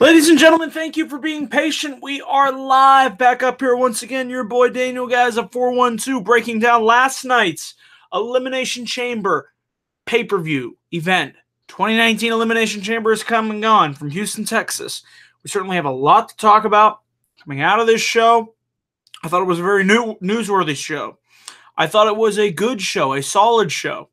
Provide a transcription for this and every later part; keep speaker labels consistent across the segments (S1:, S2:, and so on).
S1: Ladies and gentlemen, thank you for being patient. We are live back up here once again. Your boy Daniel, guys, at 412, breaking down last night's Elimination Chamber pay-per-view event. 2019 Elimination Chamber is come and gone from Houston, Texas. We certainly have a lot to talk about coming out of this show. I thought it was a very newsworthy show. I thought it was a good show, a solid show.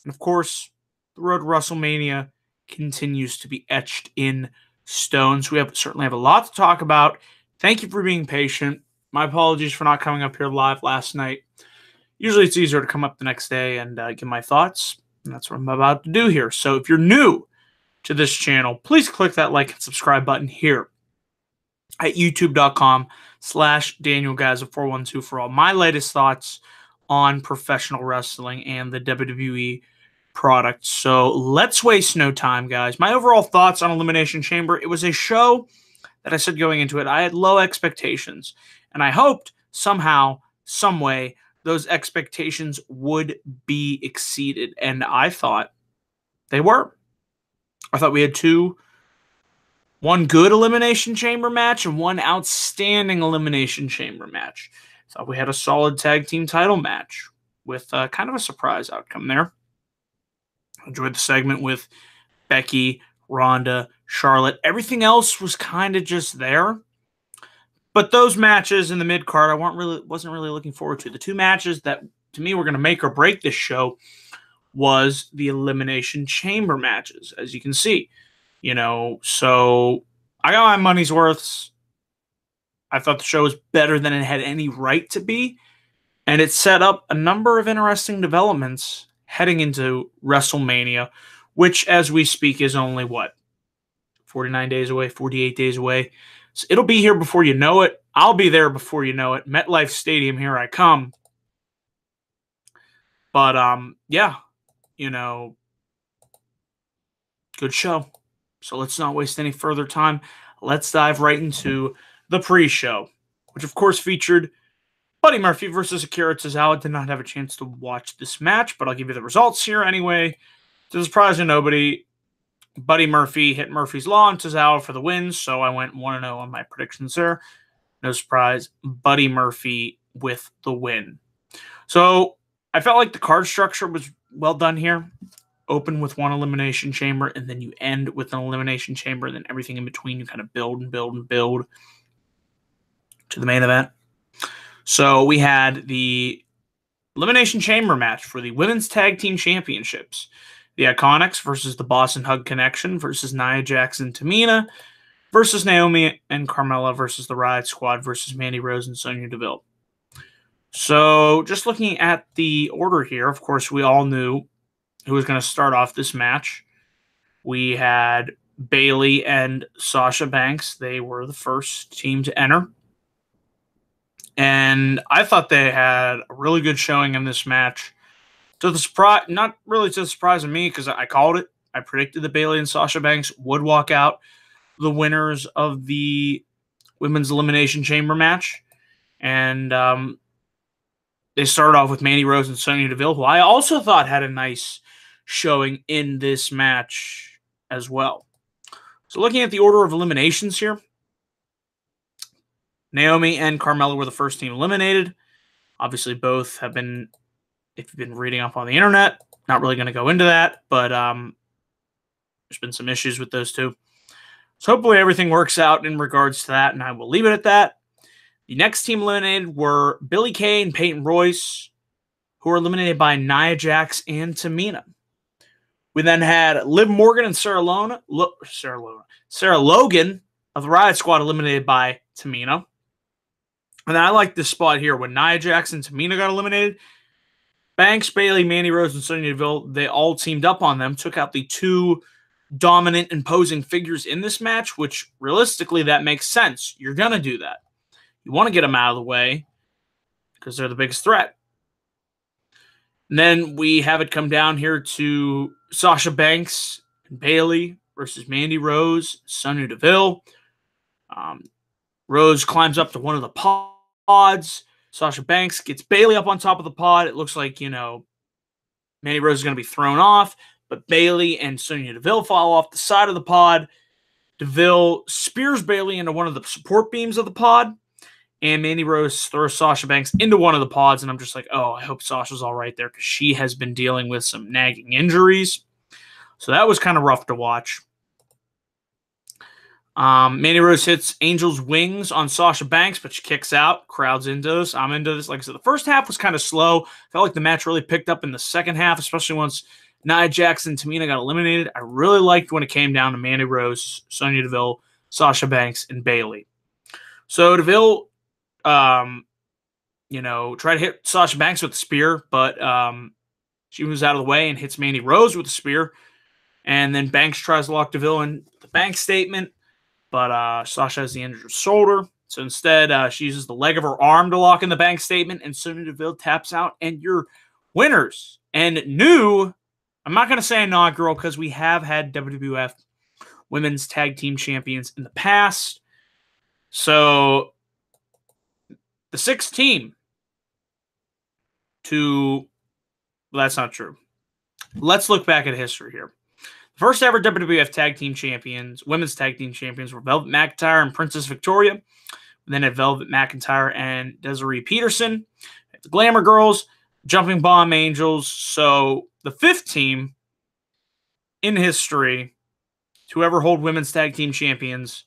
S1: And of course, the road to WrestleMania continues to be etched in stone. So we certainly have a lot to talk about. Thank you for being patient. My apologies for not coming up here live last night. Usually it's easier to come up the next day and give my thoughts. And that's what I'm about to do here. So if you're new to this channel, please click that like and subscribe button here at youtube.com/DanielGuys412 for all my latest thoughts on professional wrestling and the WWE product. So let's waste no time, guys. My overall thoughts on Elimination Chamber: it was a show that I said going into it, I had low expectations, and I hoped somehow, some way, those expectations would be exceeded, and I thought they were. I thought we had one good Elimination Chamber match and one outstanding Elimination Chamber match. I thought we had a solid tag team title match with kind of a surprise outcome there. Enjoyed the segment with Becky, Ronda, Charlotte. Everything else was kind of just there. But those matches in the mid-card, I wasn't really looking forward to. The two matches that, to me, were going to make or break this show was the Elimination Chamber matches, as you can see. So I got my money's worth. I thought the show was better than it had any right to be. And it set up a number of interesting developments heading into WrestleMania, which, as we speak, is only, 49 days away, 48 days away. So it'll be here before you know it. I'll be there before you know it. MetLife Stadium, here I come. But, yeah, good show. So let's not waste any further time. Let's dive right into the pre-show, which, of course, featured Buddy Murphy versus Akira Tozawa. Did not have a chance to watch this match, but I'll give you the results here anyway. To the surprise of nobody, Buddy Murphy hit Murphy's Law and Tozawa for the win, so I went 1-0 on my predictions there. No surprise, Buddy Murphy with the win. So I felt like the card structure was well done here. Open with one Elimination Chamber, and then you end with an Elimination Chamber, and then everything in between you kind of build and build and build to the main event. So we had the Elimination Chamber match for the Women's Tag Team Championships. The IIconics versus the Boss and Hug Connection versus Nia Jax and Tamina versus Naomi and Carmella versus the Riott Squad versus Mandy Rose and Sonya Deville. So just looking at the order here, of course, we all knew who was going to start off this match. We had Bayley and Sasha Banks. They were the first team to enter. And I thought they had a really good showing in this match. To the surprise, not really to the surprise of me, because I called it. I predicted that Bayley and Sasha Banks would walk out the winners of the Women's Elimination Chamber match. And they started off with Mandy Rose and Sonya Deville, who I also thought had a nice showing in this match as well. So looking at the order of eliminations here, Naomi and Carmella were the first team eliminated. Obviously, both have been, if you've been reading up on the internet, not really going to go into that, but there's been some issues with those two. So hopefully everything works out in regards to that, and I will leave it at that. The next team eliminated were Billie Kay and Peyton Royce, who were eliminated by Nia Jax and Tamina. We then had Liv Morgan and Sarah Logan of the Riott Squad eliminated by Tamina. And then I like this spot here when Nia Jax and Tamina got eliminated. Banks, Bayley, Mandy Rose, and Sonya Deville, they all teamed up on them, took out the two dominant, imposing figures in this match, which realistically, that makes sense. You're going to do that. You want to get them out of the way because they're the biggest threat. And then we have it come down here to Sasha Banks and Bayley versus Mandy Rose, Sonya Deville. Rose climbs up to one of the pods. Sasha Banks gets Bayley up on top of the pod. It looks like, Mandy Rose is going to be thrown off, but Bayley and Sonya Deville fall off the side of the pod. Deville spears Bayley into one of the support beams of the pod, and Mandy Rose throws Sasha Banks into one of the pods, and I'm just like, oh, I hope Sasha's all right there because she has been dealing with some nagging injuries. So that was kind of rough to watch. Mandy Rose hits Angel's wings on Sasha Banks, but she kicks out. Crowd's into this. I'm into this. Like I said, the first half was kind of slow. Felt like the match really picked up in the second half, especially once Nia Jax and Tamina got eliminated. I really liked when it came down to Mandy Rose, Sonya Deville, Sasha Banks, and Bayley. So Deville, tried to hit Sasha Banks with the spear, but she moves out of the way and hits Mandy Rose with the spear. And then Banks tries to lock Deville in the Banks statement, but Sasha has the injured shoulder. So instead, she uses the leg of her arm to lock in the Banks statement, and Sonya Deville taps out, and you're winners. And new, I'm not going to say inaugural because we have had WWF Women's Tag Team Champions in the past. So the sixth team well, that's not true. Let's look back at history here. The first ever WWF Tag Team Champions, Women's Tag Team Champions, were Velvet McIntyre and Princess Victoria. And then at Velvet McIntyre and Desiree Peterson. The Glamour Girls, Jumping Bomb Angels. So the fifth team in history to ever hold Women's Tag Team Champions,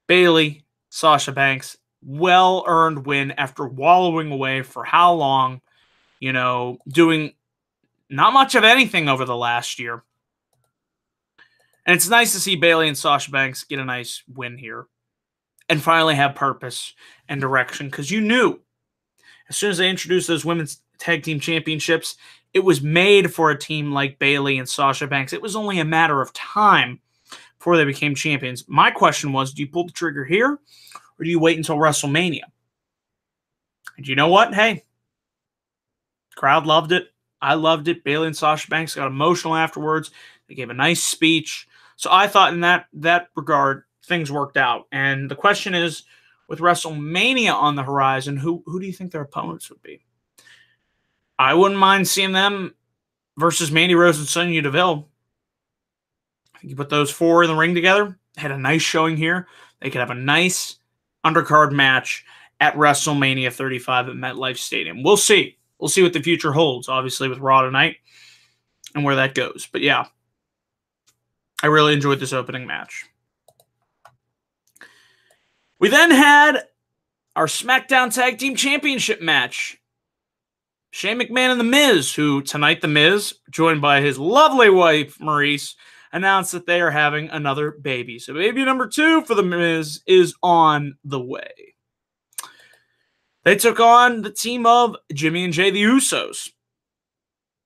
S1: Bayley, Sasha Banks, well-earned win after wallowing away for how long, doing not much of anything over the last year. And it's nice to see Bayley and Sasha Banks get a nice win here and finally have purpose and direction, because you knew as soon as they introduced those Women's Tag Team Championships, it was made for a team like Bayley and Sasha Banks. It was only a matter of time before they became champions. My question was, do you pull the trigger here or do you wait until WrestleMania? And you know what? Hey, crowd loved it. I loved it. Bayley and Sasha Banks got emotional afterwards. They gave a nice speech. So I thought in that regard, things worked out. And the question is, with WrestleMania on the horizon, who do you think their opponents would be? I wouldn't mind seeing them versus Mandy Rose and Sonya Deville. I think you put those four in the ring together, had a nice showing here. They could have a nice undercard match at WrestleMania 35 at MetLife Stadium. We'll see. We'll see what the future holds, obviously, with Raw tonight and where that goes. But yeah, I really enjoyed this opening match. We then had our SmackDown Tag Team Championship match. Shane McMahon and The Miz, who tonight The Miz, joined by his lovely wife, Maurice, announced that they are having another baby. So baby number 2 for The Miz is on the way. They took on the team of Jimmy and Jay, the Usos.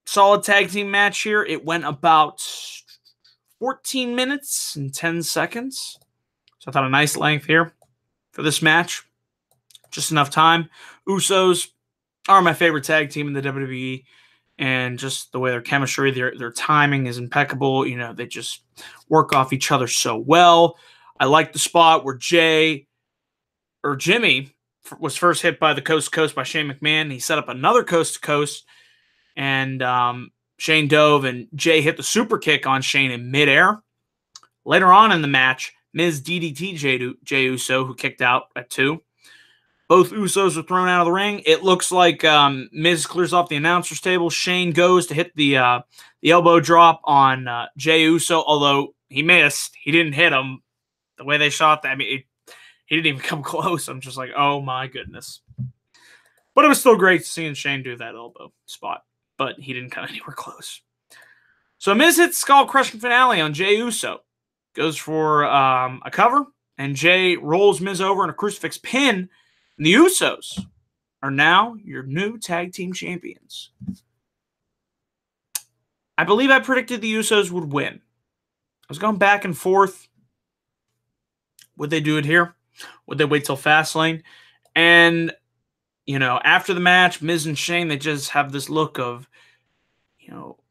S1: Solid tag team match here. It went about 14 minutes and 10 seconds. So I thought a nice length here for this match. Just enough time. Usos are my favorite tag team in the WWE. And just the way their chemistry, their timing is impeccable. They just work off each other so well. I like the spot where Jimmy was first hit by the coast to coast by Shane McMahon. He set up another coast to coast, and Shane dove, and Jay hit the super kick on Shane in midair. Later on in the match, Miz DDT Jay Uso, who kicked out at 2. Both Usos were thrown out of the ring. It looks like Miz clears off the announcer's table. Shane goes to hit the elbow drop on Jay Uso, although he missed. He didn't hit him. The way they shot that, he didn't even come close. I'm just like, oh my goodness. But it was still great seeing Shane do that elbow spot, but he didn't come anywhere close. So Miz hits skull-crushing finale on Jay Uso. Goes for a cover, and Jay rolls Miz over in a crucifix pin. And the Usos are now your new tag team champions. I believe I predicted the Usos would win. I was going back and forth. Would they do it here? Would they wait till Fastlane? And, after the match, Miz and Shane, they just have this look of,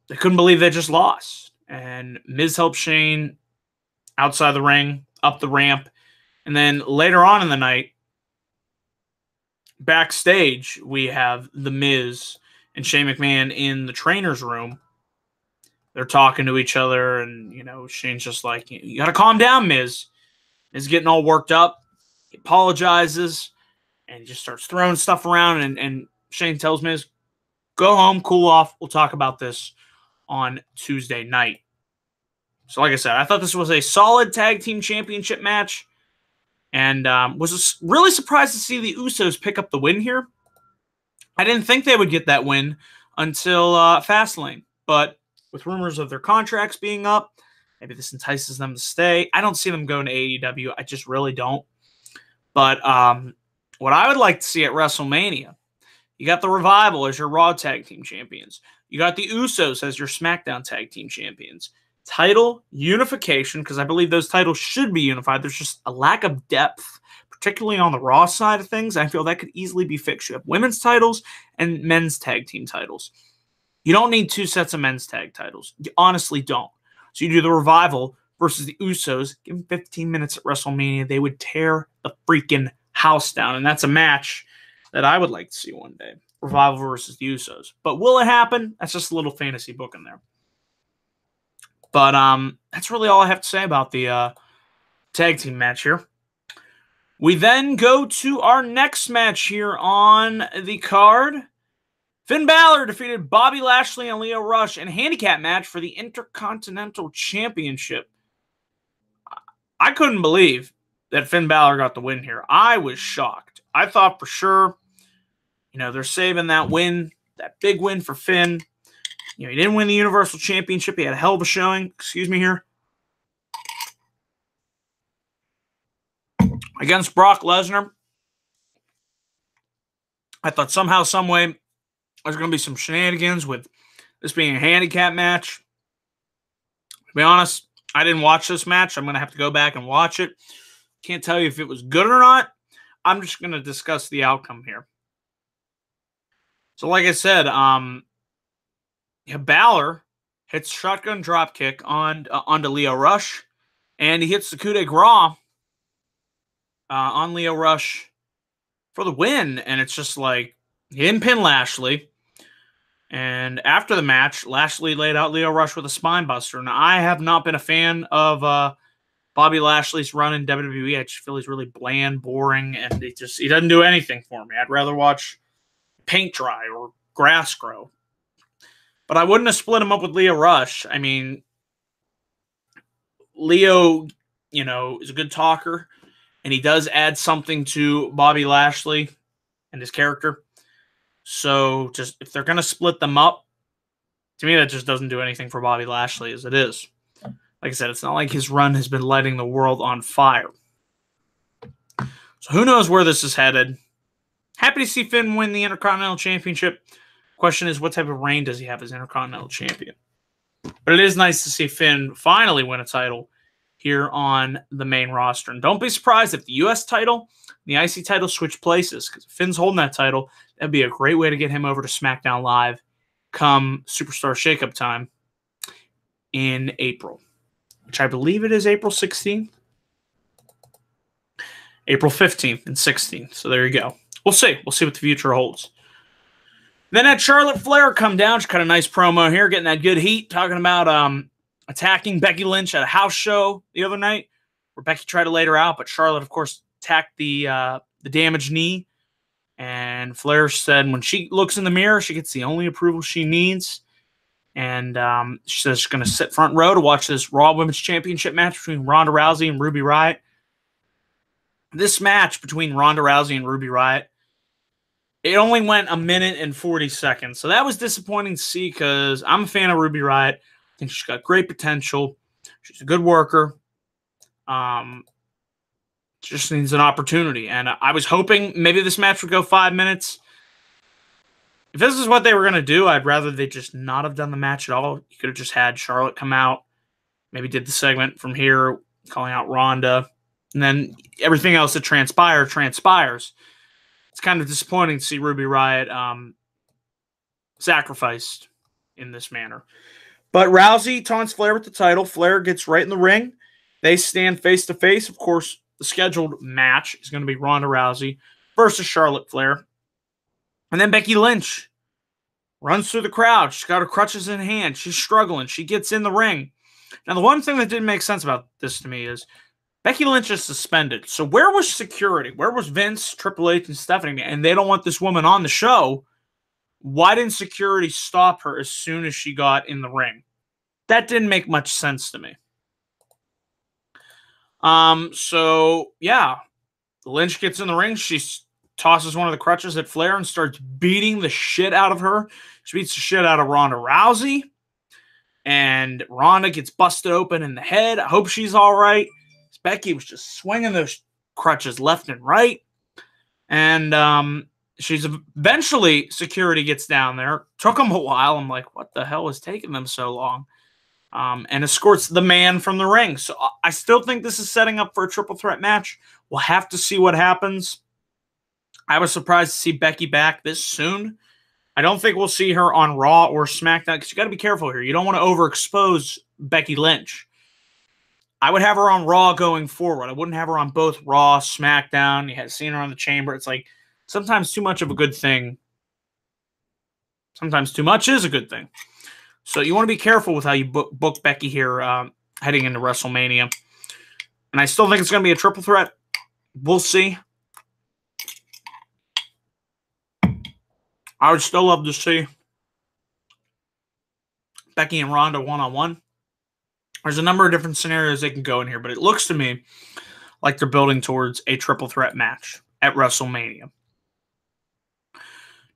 S1: they couldn't believe they just lost. And Miz helped Shane outside the ring, up the ramp. And then later on in the night, backstage, we have The Miz and Shane McMahon in the trainer's room. They're talking to each other, and, Shane's just like, you got to calm down, Miz. is getting all worked up. He apologizes and just starts throwing stuff around. And Shane tells Miz, go home, cool off. We'll talk about this on Tuesday night. So like I said, I thought this was a solid tag team championship match. And was really surprised to see the Usos pick up the win here. I didn't think they would get that win until Fastlane. But with rumors of their contracts being up, maybe this entices them to stay. I don't see them going to AEW. I just really don't. But what I would like to see at WrestleMania, you got the Revival as your Raw Tag Team Champions. You got the Usos as your SmackDown Tag Team Champions. Title unification, because I believe those titles should be unified. There's just a lack of depth, particularly on the Raw side of things. I feel that could easily be fixed. You have women's titles and men's tag team titles. You don't need two sets of men's tag titles. You honestly don't. So you do the Revival versus the Usos. Give them 15 minutes at WrestleMania. They would tear the freaking house down. And that's a match that I would like to see one day. Revival versus the Usos. But will it happen? That's just a little fantasy book in there. But that's really all I have to say about the tag team match here. We then go to our next match here on the card. Finn Bálor defeated Bobby Lashley and Lio Rush in a handicap match for the Intercontinental Championship. I couldn't believe that Finn Bálor got the win here. I was shocked. I thought for sure, they're saving that win, that big win for Finn. He didn't win the Universal Championship. He had a hell of a showing. Excuse me here. Against Brock Lesnar. I thought somehow, some way, there's going to be some shenanigans with this being a handicap match. To be honest, I didn't watch this match. I'm going to have to go back and watch it. Can't tell you if it was good or not. I'm just going to discuss the outcome here. So like I said, Bálor hits shotgun dropkick onto Lio Rush, and he hits the coup de grace on Lio Rush for the win. And it's just like, he didn't pin Lashley. And after the match, Lashley laid out Lio Rush with a spine buster. And I have not been a fan of Bobby Lashley's run in WWE. I just feel he's really bland, boring, and he doesn't do anything for me. I'd rather watch paint dry or grass grow. But I wouldn't have split him up with Lio Rush. I mean, Lio, is a good talker, and he does add something to Bobby Lashley and his character. So just if they're going to split them up, to me that just doesn't do anything for Bobby Lashley as it is. Like I said, it's not like his run has been lighting the world on fire. So who knows where this is headed. Happy to see Finn win the Intercontinental Championship. Question is, what type of reign does he have as Intercontinental Champion? But it is nice to see Finn finally win a title here on the main roster. And don't be surprised if the U.S. title and the IC title switch places, because if Finn's holding that title, that'd be a great way to get him over to SmackDown Live come Superstar Shakeup time in April, which I believe it is April 16th. April 15th and 16th. So there you go. We'll see. We'll see what the future holds. Then had Charlotte Flair come down. She cut a nice promo here, getting that good heat, talking about attacking Becky Lynch at a house show the other night, where Becky tried to lay her out, but Charlotte, of course, attacked the damaged knee. And Flair said when she looks in the mirror, she gets the only approval she needs. And she says she's going to sit front row to watch this Raw Women's Championship match between Ronda Rousey and Ruby Riott. This match between Ronda Rousey and Ruby Riott, it only went a minute and 40 seconds. So that was disappointing to see because I'm a fan of Ruby Riott. I think she's got great potential. She's a good worker. Just needs an opportunity. And I was hoping maybe this match would go 5 minutes. If this is what they were going to do, I'd rather they just not have done the match at all. You could have just had Charlotte come out, maybe did the segment from here, calling out Ronda, and then everything else that transpires. It's kind of disappointing to see Ruby Riott sacrificed in this manner. But Rousey taunts Flair with the title. Flair gets right in the ring. They stand face-to-face. Of course, the scheduled match is going to be Ronda Rousey versus Charlotte Flair. And then Becky Lynch runs through the crowd. She's got her crutches in hand. She's struggling. She gets in the ring. Now, the one thing that didn't make sense about this to me is Becky Lynch is suspended. So where was security? Where was Vince, Triple H, and Stephanie? And they don't want this woman on the show. Why didn't security stop her as soon as she got in the ring? That didn't make much sense to me. So yeah, Lynch gets in the ring. She tosses one of the crutches at Flair and starts beating the shit out of her. She beats the shit out of Ronda Rousey. And Ronda gets busted open in the head. I hope she's all right. Becky was just swinging those crutches left and right. And she's eventually, security gets down there. Took them a while. I'm like, what the hell is taking them so long? And escorts the man from the ring. So I still think this is setting up for a triple threat match. We'll have to see what happens. I was surprised to see Becky back this soon. I don't think we'll see her on Raw or SmackDown because you got to be careful here. You don't want to overexpose Becky Lynch. I would have her on Raw going forward. I wouldn't have her on both Raw, SmackDown. You had seen her on the Chamber. It's like sometimes too much of a good thing. Sometimes too much is a good thing. So you want to be careful with how you book Becky here heading into WrestleMania. And I still think it's going to be a triple threat. We'll see. I would still love to see Becky and Ronda one-on-one. There's a number of different scenarios they can go in here, but it looks to me like they're building towards a triple threat match at WrestleMania.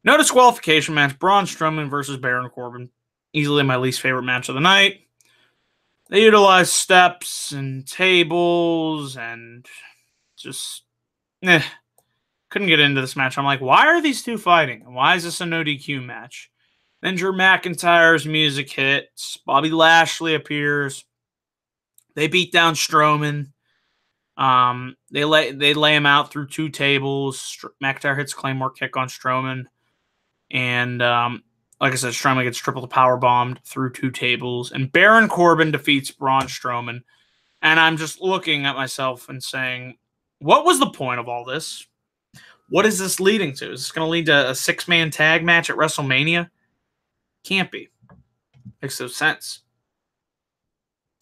S1: No disqualification match. Braun Strowman versus Baron Corbin. Easily my least favorite match of the night. They utilize steps and tables and just couldn't get into this match. I'm like, why are these two fighting? Why is this a no DQ match? Then Drew McIntyre's music hits. Bobby Lashley appears. They beat down Strowman. They lay him out through two tables. McIntyre hits Claymore kick on Strowman. And like I said, Strowman gets triple power bombed through two tables. And Baron Corbin defeats Braun Strowman. And I'm just looking at myself and saying, what was the point of all this? What is this leading to? Is this going to lead to a six-man tag match at WrestleMania? Can't be. Makes no sense.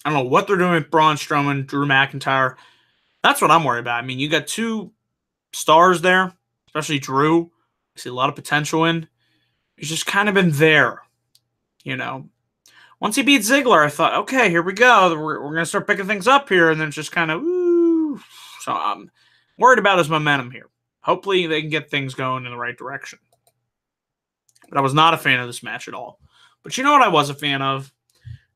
S1: I don't know what they're doing with Braun Strowman, Drew McIntyre. That's what I'm worried about. I mean, you got two stars there, especially Drew. I see a lot of potential in. He's just kind of been there, you know. Once he beat Ziggler, I thought, okay, here we go. We're going to start picking things up here, and then it's just kind of, woo. So I'm worried about his momentum here. Hopefully they can get things going in the right direction. But I was not a fan of this match at all. But you know what I was a fan of?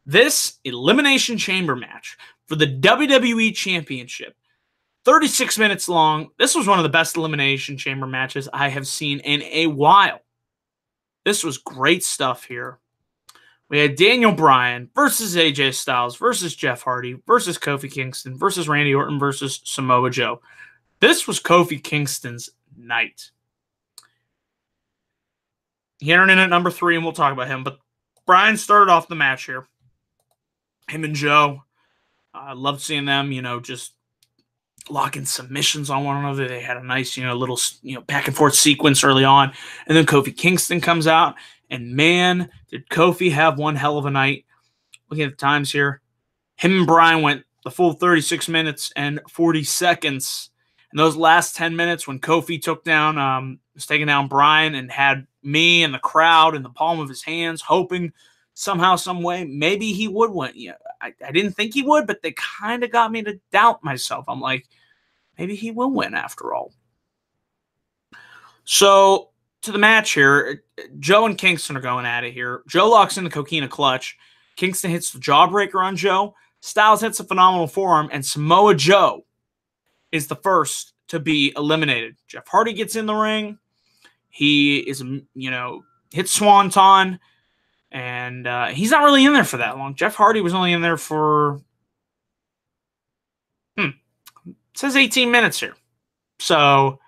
S1: This Elimination Chamber match for the WWE Championship. 36 minutes long. This was one of the best Elimination Chamber matches I have seen in a while. This was great stuff here. We had Daniel Bryan versus AJ Styles versus Jeff Hardy versus Kofi Kingston versus Randy Orton versus Samoa Joe. This was Kofi Kingston's night. He entered in at number 3, and we'll talk about him. But Bryan started off the match here. Him and Joe. I loved seeing them, just locking submissions on one another. They had a nice, little, back and forth sequence early on. And then Kofi Kingston comes out. And man, did Kofi have one hell of a night. Looking at the times here. Him and Bryan went the full 36 minutes and 40 seconds. And those last 10 minutes when Kofi was taking down Bryan and had me and the crowd in the palm of his hands, hoping somehow, some way, maybe he would win. Yeah, I didn't think he would, but they kind of got me to doubt myself. I'm like, maybe he will win after all. So, to the match here, Joe and Kingston are going at it here. Joe locks in the Coquina clutch. Kingston hits the jawbreaker on Joe. Styles hits a phenomenal forearm, and Samoa Joe is the first to be eliminated. Jeff Hardy gets in the ring. He is, hits Swanton. And he's not really in there for that long. Jeff Hardy was only in there for, it says 18 minutes here. So,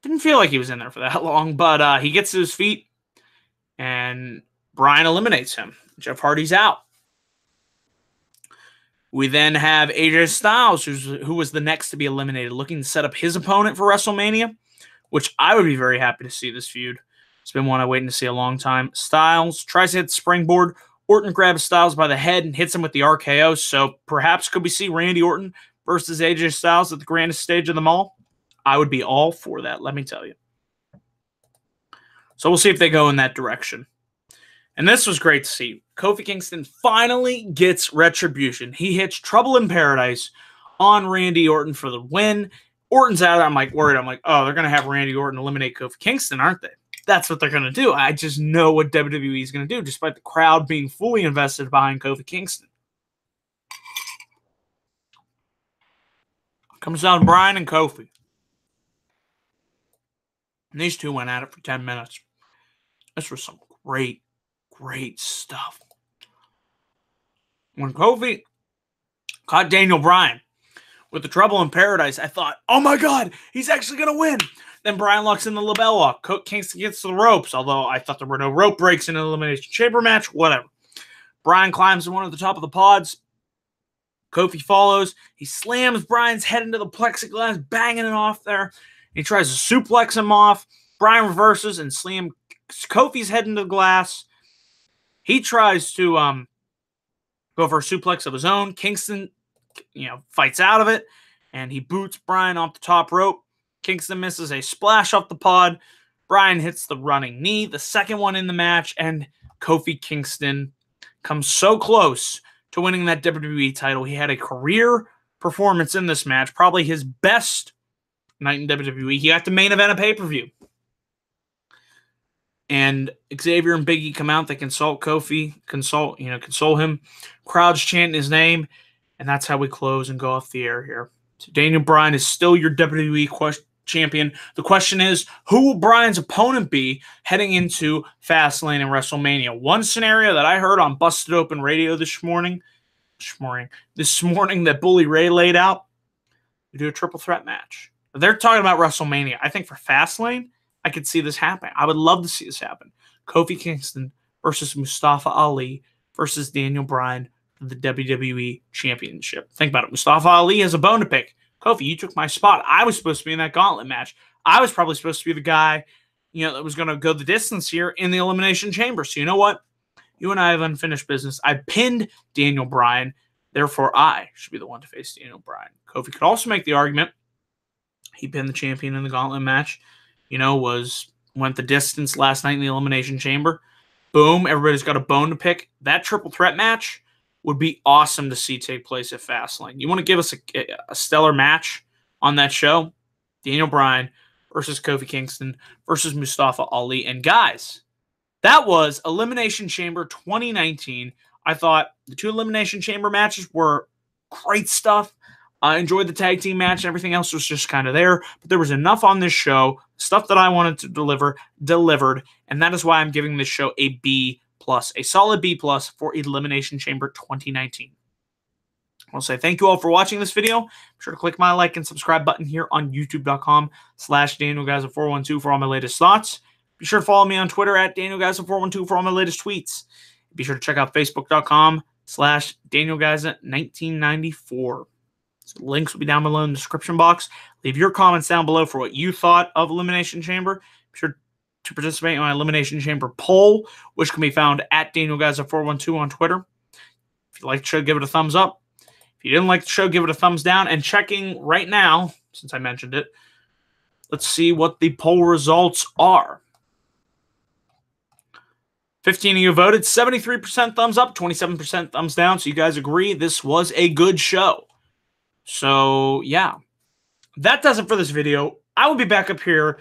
S1: didn't feel like he was in there for that long. But he gets to his feet, and Bryan eliminates him. Jeff Hardy's out. We then have AJ Styles, who was the next to be eliminated, looking to set up his opponent for WrestleMania, which I would be very happy to see this feud. It's been one I'm waiting to see a long time. Styles tries to hit the springboard, Orton grabs Styles by the head and hits him with the RKO. So perhaps could we see Randy Orton versus AJ Styles at the grandest stage of them all? I would be all for that, let me tell you. So we'll see if they go in that direction. And this was great to see. Kofi Kingston finally gets retribution. He hits Trouble in Paradise on Randy Orton for the win. Orton's out. I'm like worried. I'm like, oh, they're going to have Randy Orton eliminate Kofi Kingston, aren't they? That's what they're going to do. I just know what WWE is going to do, despite the crowd being fully invested behind Kofi Kingston. Comes down to Bryan and Kofi. And these two went at it for 10 minutes. This was some great stuff. When Kofi caught Daniel Bryan with the Trouble in Paradise, I thought, oh my God, he's actually going to win. Then Bryan locks in the label lock. Kingston gets to the ropes, although I thought there were no rope breaks in an Elimination Chamber match. Whatever. Bryan climbs to one at the top of the pods. Kofi follows. He slams Bryan's head into the plexiglass, banging it off there. He tries to suplex him off. Bryan reverses and slams Kofi's head into the glass. He tries to go for a suplex of his own. Kingston, fights out of it, and he boots Bryan off the top rope. Kingston misses a splash off the pod. Bryan hits the running knee, the second one in the match, and Kofi Kingston comes so close to winning that WWE title. He had a career performance in this match, probably his best night in WWE. He got the main event of pay-per-view. And Xavier and Big E come out. They consult Kofi, console him. Crowds chanting his name, and that's how we close and go off the air here. So Daniel Bryan is still your WWE champion. The question is, who will Bryan's opponent be heading into Fastlane and WrestleMania? One scenario that I heard on Busted Open Radio this morning that Bully Ray laid out, we do a triple threat match. They're talking about WrestleMania. I think for Fastlane, I could see this happen. I would love to see this happen. Kofi Kingston versus Mustafa Ali versus Daniel Bryan for the WWE Championship. Think about it. Mustafa Ali has a bone to pick. Kofi, you took my spot. I was supposed to be in that gauntlet match. I was probably supposed to be the guy, that was going to go the distance here in the Elimination Chamber. So you know what? You and I have unfinished business. I pinned Daniel Bryan. Therefore, I should be the one to face Daniel Bryan. Kofi could also make the argument he pinned the champion in the gauntlet match. Went the distance last night in the Elimination Chamber. Boom, everybody's got a bone to pick. That triple threat match would be awesome to see take place at Fastlane. You want to give us a stellar match on that show? Daniel Bryan versus Kofi Kingston versus Mustafa Ali. And guys, that was Elimination Chamber 2019. I thought the two Elimination Chamber matches were great stuff. I enjoyed the tag team match, and everything else was just kind of there. But there was enough on this show, stuff that I wanted to delivered, and that is why I'm giving this show a B+, a solid B+ for Elimination Chamber 2019. I'll say thank you all for watching this video. Be sure to click my like and subscribe button here on youtube.com/DanielGuyza412 for all my latest thoughts. Be sure to follow me on Twitter at DanielGuyza412 for all my latest tweets. Be sure to check out Facebook.com/DanielGuyza1994. So links will be down below in the description box. Leave your comments down below for what you thought of Elimination Chamber. Be sure to participate in my Elimination Chamber poll, which can be found at DanielGuyza412 on Twitter. If you liked the show, give it a thumbs up. If you didn't like the show, give it a thumbs down. And checking right now, since I mentioned it, let's see what the poll results are. 15 of you voted, 73% thumbs up, 27% thumbs down. So you guys agree this was a good show. So, yeah, that does it for this video. I will be back up here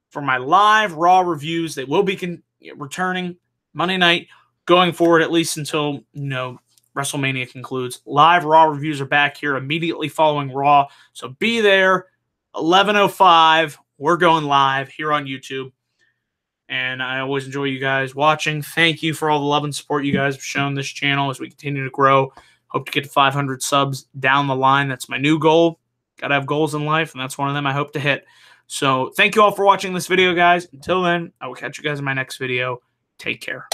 S1: for my live Raw reviews. They will be returning Monday night, going forward at least until, WrestleMania concludes. Live Raw reviews are back here immediately following Raw. So be there, 11:05. We're going live here on YouTube. And I always enjoy you guys watching. Thank you for all the love and support you guys have shown this channel as we continue to grow. Hope to get to 500 subs down the line. That's my new goal. Got to have goals in life, and that's one of them I hope to hit. So thank you all for watching this video, guys. Until then, I will catch you guys in my next video. Take care.